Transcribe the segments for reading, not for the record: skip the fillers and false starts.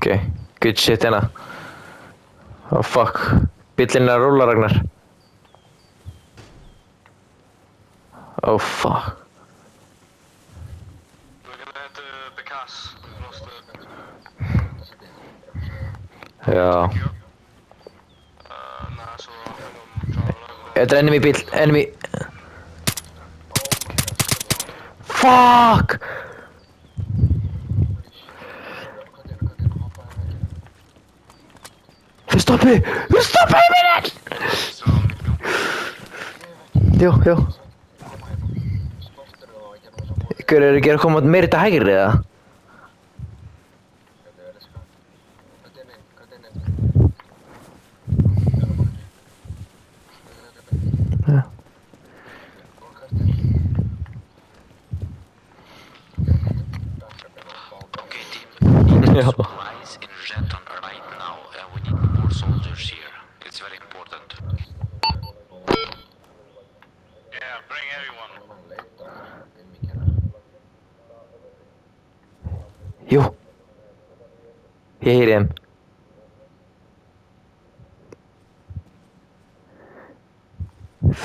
Ok, good shit hérna. Oh fuck. Bíllinn er að rúlla, Ragnar. Oh fuck. We're gonna head to Bekas. We've lost the... Já. Nah, so I think I'm traveling over there. Þetta er enemy bíll, enemy. Fuck! Þið stoppið! Þið stoppið mér! Jú, jú. Ykkur eru ekki að koma meira til hægri eða? Já. Okay, team. Need Já. supplies in Jeton right now. We need more soldiers here. It's very important. Yeah, bring everyone. Jú. Ég heyri þeim.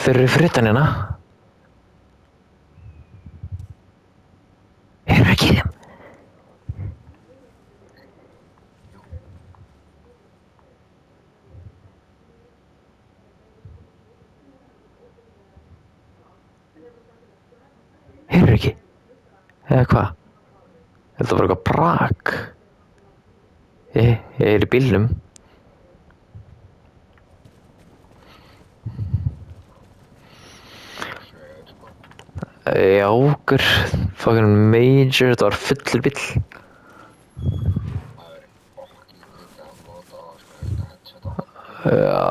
Þeir eru fyrir utan hérna. Heyrðu ekki í þeim? Heyrðu ekki? Eða hvað? Þetta var eitthvað brak. Ég er í bílnum. Já, okkur. Fucking major. Þetta var fullur bíll. Já.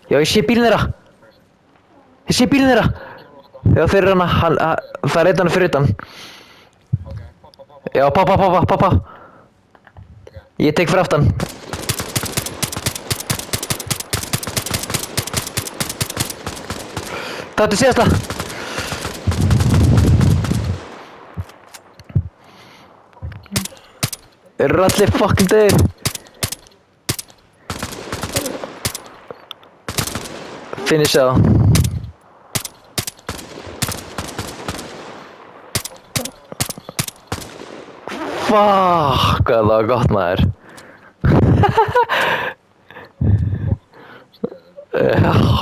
Já, ég sé bílinn þeirra. Ég sé bílinn þeirra. Já, þeir eru hana. Það er einn fyrir utan. Já, pappa. Ég tek fyrir aftan. Þetta er síðasta. Eru allir fucking döðir? Finish það. Fuck, hvað það var gott maður. Já.